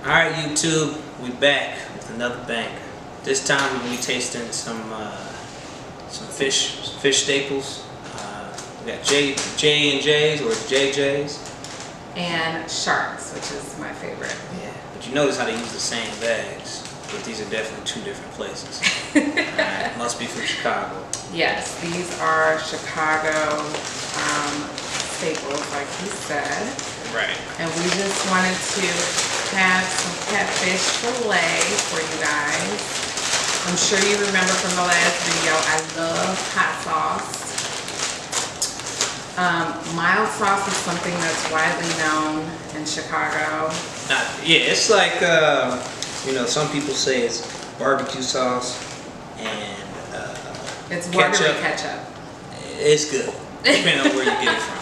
Alright YouTube, we back with another banger. This time we're going to be tasting some fish staples. We got J&J's or JJ's. And sharks, which is my favorite. Yeah, but you notice how they use the same bags, but these are definitely two different places. Alright, must be from Chicago. Yes, these are Chicago staples, like he said. Right. And we just wanted to have some catfish fillet for you guys. I'm sure you remember from the last video, I love hot sauce. Mild sauce is something that's widely known in Chicago. Yeah, it's like, you know, some people say it's barbecue sauce and It's watery ketchup. It's good, depending on where you get it from.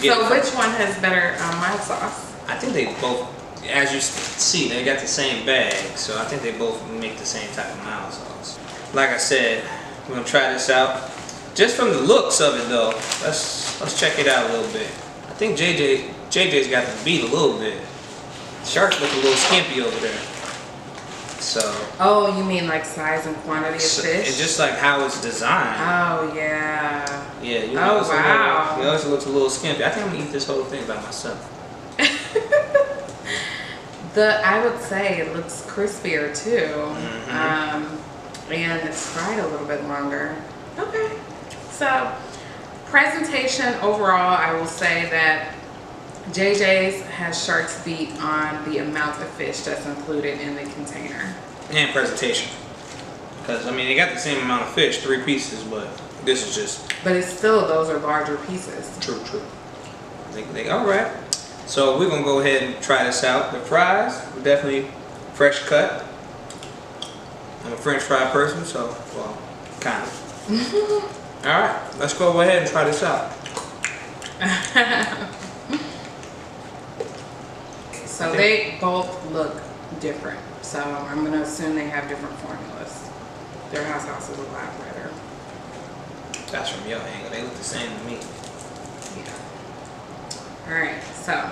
So which one has better mild sauce? I think they both, as you see, they got the same bag, so I think they both make the same type of mild sauce. Like I said, we're gonna try this out. Just from the looks of it though, let's check it out a little bit. I think JJ's got the beat a little bit. Sharks look a little skimpy over there. So. Oh, you mean like size and quantity of fish? It's just like how it's designed. Oh yeah. Yeah. You know, oh wow. It also looks a little skimpy. I think I'm gonna eat this whole thing by myself. I would say it looks crispier too, and it's fried a little bit longer. Okay. So presentation overall, I will say that JJ's has shark's beat on the amount of fish that's included in the container. And presentation. Because, I mean, they got the same amount of fish, 3 pieces, but this is just... But it's still, those are larger pieces. True. Alright. So we're going to go ahead and try this out. The fries are definitely fresh cut. I'm a French fry person, so, well, kind of. Alright, let's go ahead and try this out. So they both look different. So I'm going to assume they have different formulas. Their hot sauce is a lot better. That's from your angle. They look the same to me. Yeah. Alright, so.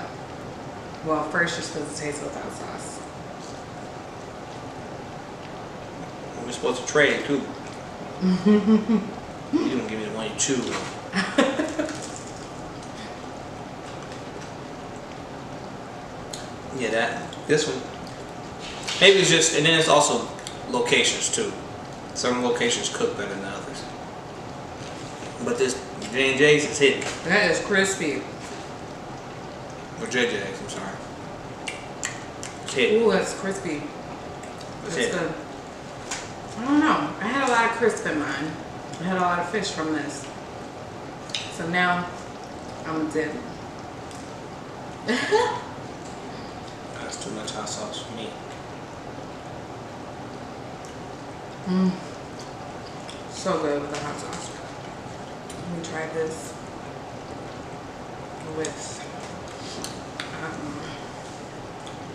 Well, first you're supposed to taste without sauce. We're supposed to trade too. You don't give me the one you chew. Yeah, this one, maybe it's just, and then it's also locations too. Some locations cook better than others. But this J&J's is hitting. That is crispy. Or JJ's, I'm sorry. It's hitting. Ooh, that's crispy. It's That's good. I don't know. I had a lot of crisp in mine. I had a lot of fish from this. So now, I'm a dip. Too much hot sauce for me. So good with the hot sauce. Let me try this with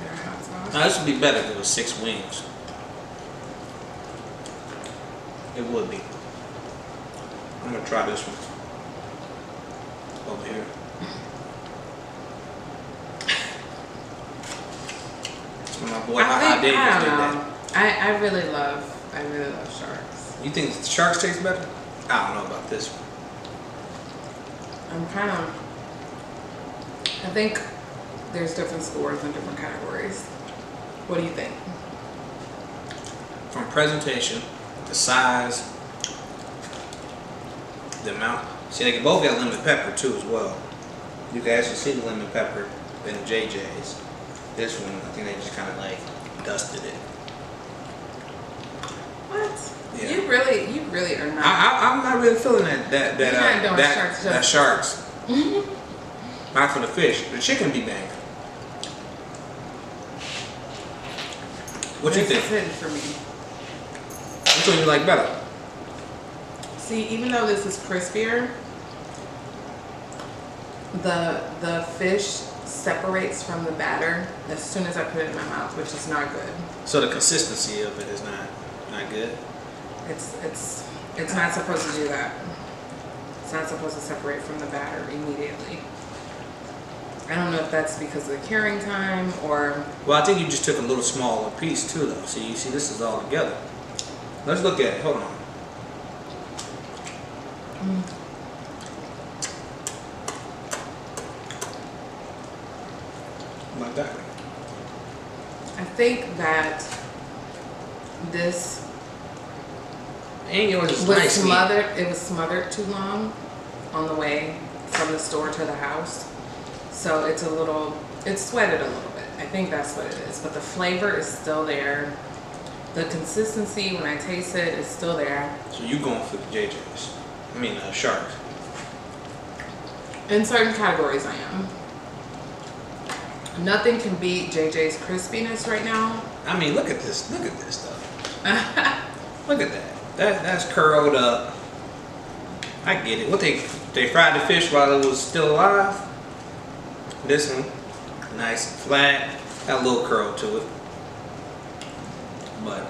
their hot sauce. Now this would be better if it was 6 wings. It would be. I'm gonna try this one over here. My boy, I really love sharks. You think sharks taste better? I don't know about this one. I think there's different scores in different categories. What do you think? From presentation, the size, the amount. See, they both got lemon pepper too as well. You can actually see the lemon pepper in JJ's. This one, I think they just kind of like dusted it. What? Yeah. You really are not. I'm not really feeling that sharks. Not for the fish. The chicken be banged. What you think? This is hidden for me. Which one you like better? See, even though this is crispier, the fish separates from the batter as soon as I put it in my mouth, which is not good. So the consistency of it is not good. It's not supposed to do that. It's not supposed to separate from the batter immediately. I don't know if that's because of the curing time or... Well, I think you just took a little smaller piece too, though. See, you see, this is all together. Let's look at it. Hold on. Like that. I think that this And yours is was nice. smothered. It was smothered too long on the way from the store to the house, so it's sweated a little bit. I think that's what it is. But the flavor is still there. The consistency when I taste it is still there. So you going for the JJ's? I mean, sharks. In certain categories, I am. Nothing can beat JJ's crispiness right now. I mean, look at this. Look at this stuff. Look at that. That's curled up. I get it. What they fried the fish while it was still alive. This one, nice and flat. Got a little curl to it. But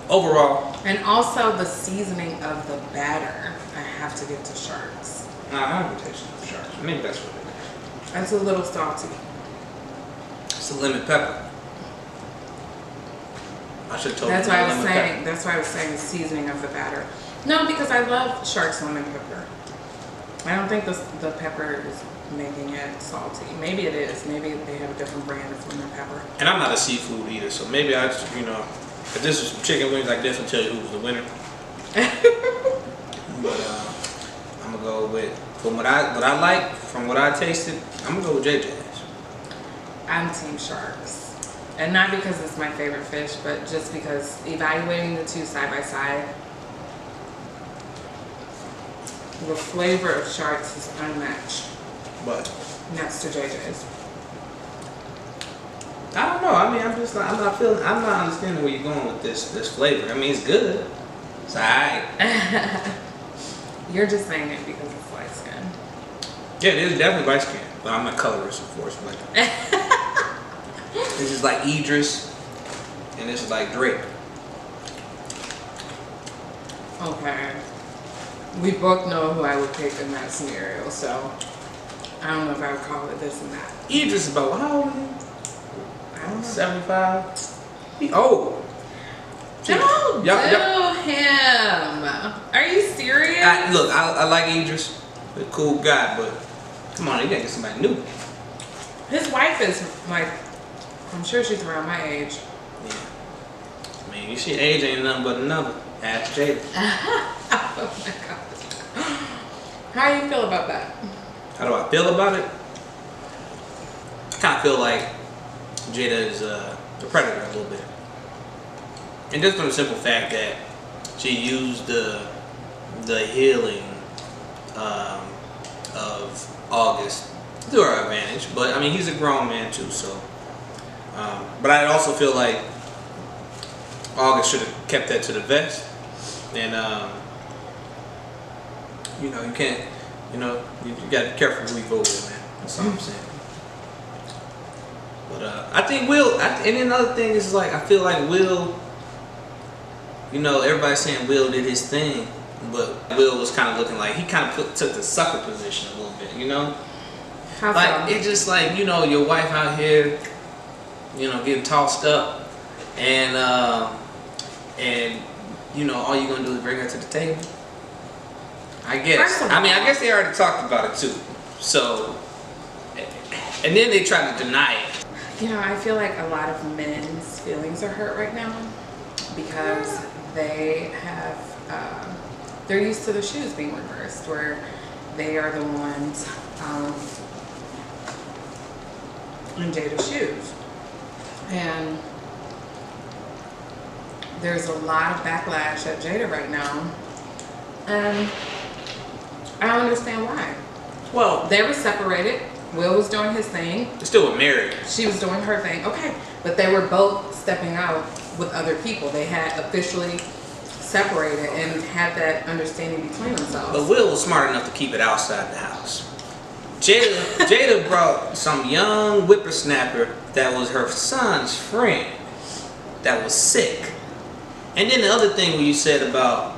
overall, And also the seasoning of the batter, I have to give to Sharks. I haven't tasted the sharks. Maybe that's what it is. That's a little salty. It's a lemon pepper. I should have told That's you. why I was lemon saying. pepper. That's why I was saying the seasoning of the batter. No, because I love Sharks lemon pepper. I don't think the pepper is making it salty. Maybe it is. Maybe they have a different brand of lemon pepper. And I'm not a seafood eater, so maybe I just, if this was some chicken wings, I definitely tell you who was the winner. But I'm gonna go with from what I like, from what I tasted. I'm gonna go with JJ's. I'm Team Sharks. And not because it's my favorite fish, but just because evaluating the two side by side, the flavor of Sharks is unmatched But next to JJ's. I don't know. I mean, I'm not understanding where you're going with this flavor. I mean, it's good. It's alright. You're just saying it because it's light skin. Yeah, it is definitely light skin, but I'm not colorist, of course. But this is like Idris, and this is like Drake. Okay. We both know who I would pick in that scenario, so I don't know if I would call it this and that. Idris is about how old are you? I don't know. 75. He old. Don't Yup, do him. Are you serious? Look, I like Idris, a cool guy, but come on, you gotta get somebody new. His wife is like, I'm sure she's around my age. Yeah. I mean, you see, age ain't nothing but a number. Ask Jada. Oh my God. How do you feel about that? How do I feel about it? I kind of feel like Jada is the predator a little bit. And just from the simple fact that she used the healing of August to her advantage. But I mean, he's a grown man too, so. But I also feel like August should have kept that to the vest. And you can't, you gotta be careful who you vote with, man. That's all I'm saying. But I think Will, and then another thing is like, I feel like Will, everybody's saying Will did his thing, but Will was kind of looking like he kind of took the sucker position a little bit, How like so? it's just like your wife out here, getting tossed up, and all you're gonna do is bring her to the table. I guess. I mean, I guess they already talked about it too. So, and then they tried to deny it. I feel like a lot of men's feelings are hurt right now because they have, they're used to the shoes being reversed, where they are the ones in Jada's shoes. And there's a lot of backlash at Jada right now. And I don't understand why. Well, they were separated. Will was doing his thing. They still were married. She was doing her thing. Okay. But they were both stepping out with other people. They had officially separated and had that understanding between themselves. But Will was smart enough to keep it outside the house. Jada brought some young whippersnapper that was her son's friend that was sick. And then the other thing when you said about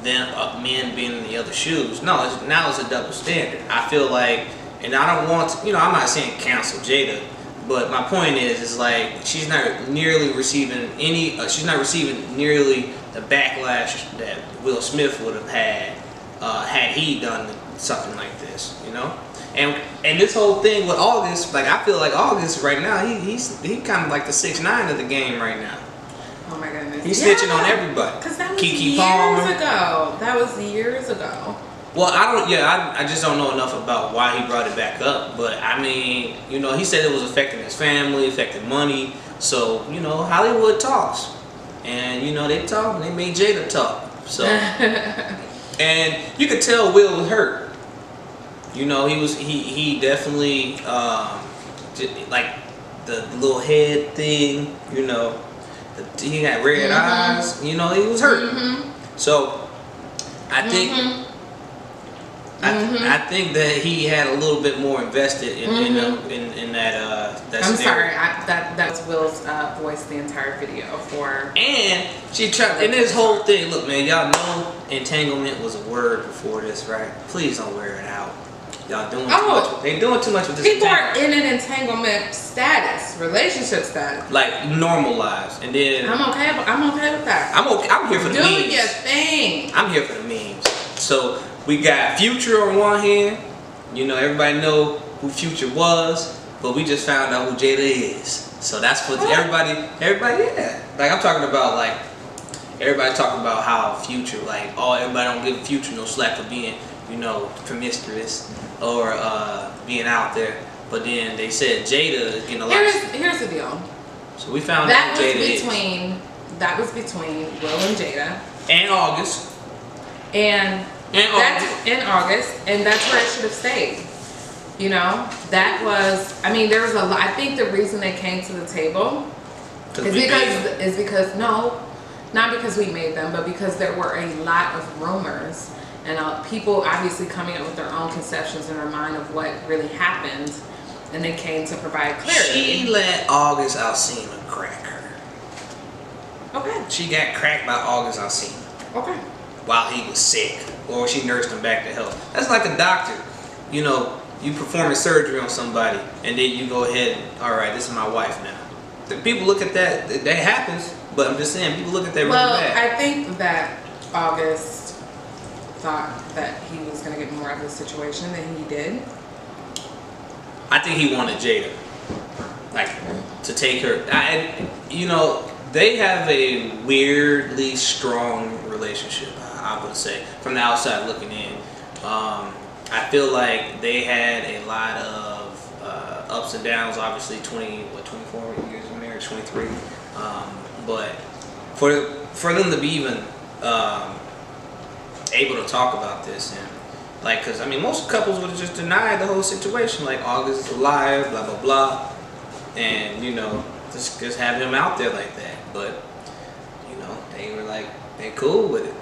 them men being in the other shoes, now it's a double standard. I feel like And I don't want to, I'm not saying cancel Jada, but my point is like she's not nearly receiving she's not receiving nearly the backlash that Will Smith would have had had he done something like this, And this whole thing with August, like I feel like August right now, he kind of like the 6ix9ine of the game right now. Oh my goodness. He's snitching on everybody. Because that was Keke Palmer. years ago. That was years ago. Well, I just don't know enough about why he brought it back up. But I mean, he said it was affecting his family, affecting money. So, Hollywood talks. And, they talk and they made Jada talk. So, and you could tell Will was hurt. He definitely, like the little head thing, he had red eyes, he was hurt. So, I think, I think that he had a little bit more invested in that. I'm sorry, that was Will's voice the entire video for. And she tried. And this whole thing, look, man, y'all know entanglement was a word before this, right? Please don't wear it out. Y'all doing too much. They doing too much with this. People are in an entanglement status, relationship status, like normal lives, and then I'm okay with that. I'm here for the memes. Do your thing. I'm here for the memes. So we got Future on one hand. Everybody know who Future was, but we just found out who Jada is. So that's what everybody, yeah. Like I'm talking about, like everybody talking about how Future, like, everybody don't give Future no slack for being, promiscuous or being out there. But then they said Jada is getting a lot. Here's the deal. So we found out who Jada is. That was between Will and Jada. And August. And in August, and that's where it should have stayed. That was. I mean, there was a lot. I think the reason they came to the table is because not because we made them, but because there were a lot of rumors and people obviously coming up with their own conceptions in their mind of what really happened, and they came to provide clarity. She let August Alsina crack her. Okay. She got cracked by August Alsina. Okay. While he was sick, or she nursed him back to health. That's like a doctor. You perform a surgery on somebody, and then you go ahead and, all right, this is my wife now. The people look at that happens, but I'm just saying, people look at that really bad. Well, I think that August thought that he was going to get more out of the situation than he did. I think he wanted Jada, like, to take her. They have a weirdly strong relationship, I would say, from the outside looking in. I feel like they had a lot of ups and downs. Obviously, 24 years of marriage, 23. But for them to be even able to talk about this, and like, because I mean, most couples would have just denied the whole situation, like August is alive, blah blah blah, and just have him out there like that. But they were like, they cool with it.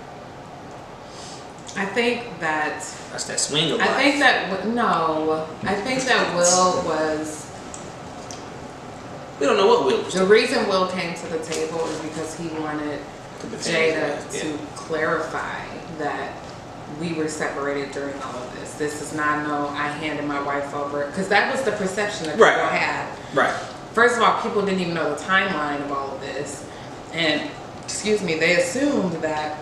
I think that that's that swing of life. I think that Will was. We don't know what Will was. The reason Will came to the table is because he wanted Jada to clarify that we were separated during all of this. This is not I handed my wife over, because that was the perception that people had. Right. First of all, people didn't even know the timeline of all of this, and they assumed that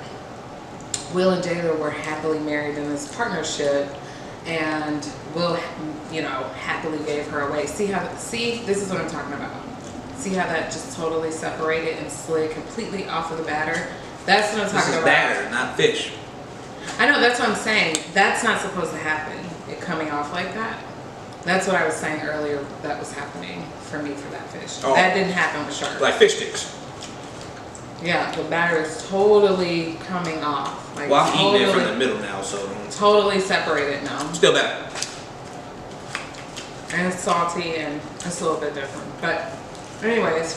Will and Jada were happily married in this partnership, and Will, happily gave her away. See, this is what I'm talking about. See how that just totally separated and slid completely off of the batter? That's what I'm talking about. Batter, not fish. I know, that's what I'm saying. That's not supposed to happen, it coming off like that. That's what I was saying earlier that was happening for me for that fish. Oh. That didn't happen with sharks. Like fish sticks. Yeah, the batter is totally coming off. Like, well, I'm eating it from the middle now, so. Totally separated now. Still better. And it's salty and it's a little bit different. But anyways,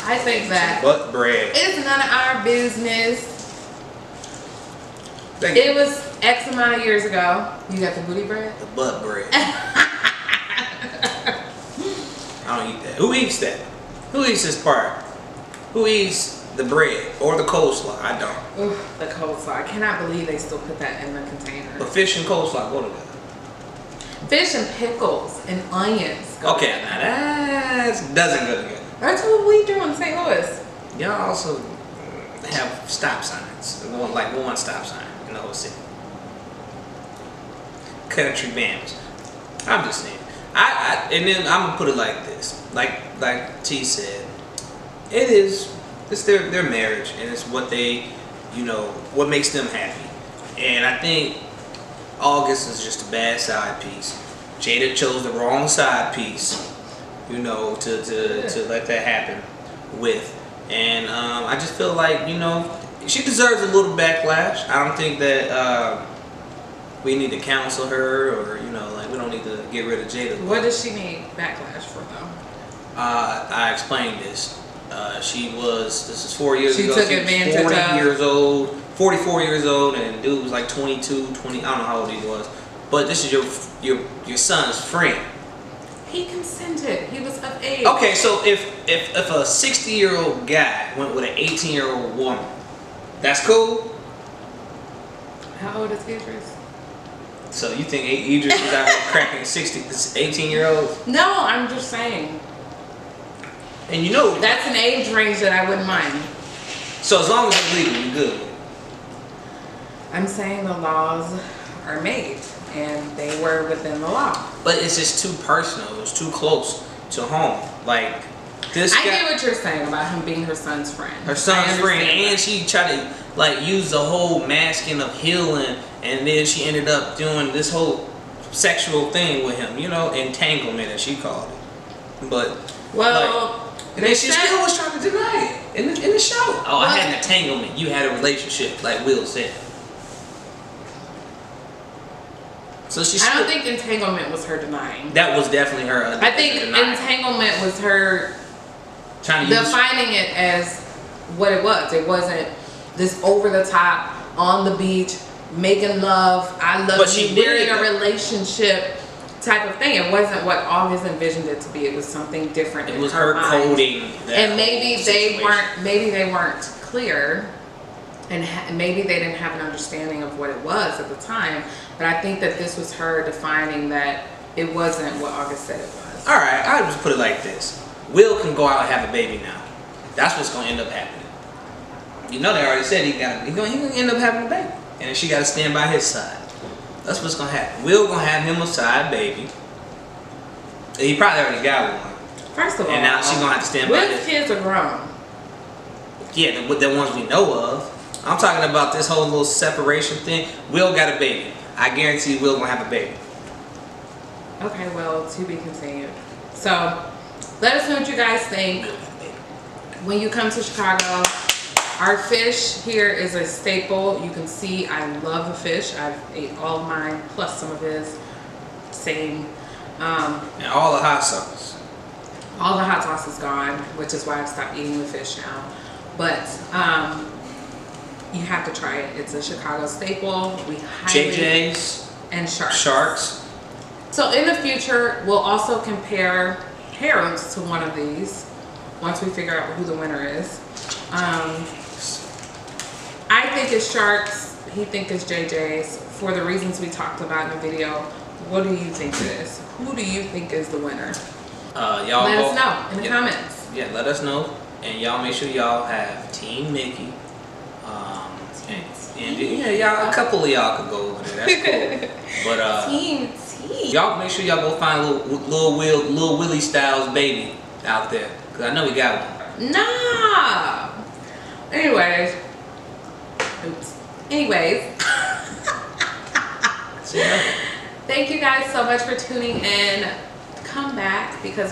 I think that butt bread. It's none of our business. It was X amount of years ago. You got the booty bread? The butt bread. I don't eat that. Who eats that? Who eats this part? Who eats the bread or the coleslaw? I don't. Ooh, the coleslaw. I cannot believe they still put that in the container. But fish and coleslaw go together. Fish and pickles and onions. Okay, now that doesn't go together. That's what we do in St. Louis. Y'all also have stop signs. Like one stop sign in the whole city. Country bams. I'm just saying. And then I'm gonna put it like this. Like T said, it's their marriage, and it's what they, what makes them happy. And I think August is just a bad side piece. Jada chose the wrong side piece, to let that happen with. And I just feel like, she deserves a little backlash. I don't think that we need to counsel her, or we don't need to get rid of Jada. What does she need backlash for though? I explained this. This is 4 years ago. She took advantage of 44 years old, and dude was like 22, 20. I don't know how old he was, but this is your son's friend. He consented. He was of age. Okay, so if a 60-year-old guy went with an 18-year-old woman, that's cool. How old is Idris? So you think Idris is out here cracking 18-year-olds? No, I'm just saying. And that's an age range that I wouldn't mind. So as long as it's legal, you're good. I'm saying the laws are made, and they were within the law. But it's just too personal. It was too close to home. Like this guy. I get what you're saying about him being her son's friend. Her son's friend, and she tried to use the whole masking of healing, and then she ended up doing this whole sexual thing with him. Entanglement, as she called it. But and then she still was trying to deny it in the show. Oh, I had an entanglement. You had a relationship, like Will said. So I don't think entanglement was her denying. That was definitely her. I think entanglement was her trying to defining it as what it was. It wasn't this over the top on the beach making love. I love you. We're in a relationship type of thing. It wasn't what August envisioned it to be. It was something different. It was her coding. And maybe they weren't clear. And maybe they didn't have an understanding of what it was at the time. But I think that this was her defining that it wasn't what August said it was. All right, I'll just put it like this. Will can go out and have a baby now. That's what's going to end up happening. They already said he's going to end up having a baby. And she got to stand by his side. That's what's going to happen. Will going to have him a side baby. He probably already got one. First of all. And now she's going to have to stand by his. Will's kids are grown. Yeah, the ones we know of. I'm talking about this whole little separation thing. Will got a baby. I guarantee Will gonna have a baby. Okay, well, to be continued. So, let us know what you guys think. When you come to Chicago, our fish here is a staple. You can see I love the fish. I've ate all of mine, plus some of his. Same. And all the hot sauce. All the hot sauce is gone, which is why I've stopped eating the fish now. But, you have to try it. It's a Chicago staple. We highly JJ's and Sharks. So in the future, we'll also compare harems to one of these once we figure out who the winner is. I think it's Sharks. He thinks it's JJ's for the reasons we talked about in the video. What do you think it is? Who do you think is the winner? Y'all let us know in the comments. Yeah, let us know, and y'all make sure y'all have Team Mickey. And y'all, a couple of y'all could go over there. That's cool. But Team y'all make sure y'all go find little Willie Styles baby out there, cause I know we got one. Nah. Anyways. Thank you guys so much for tuning in. Come back because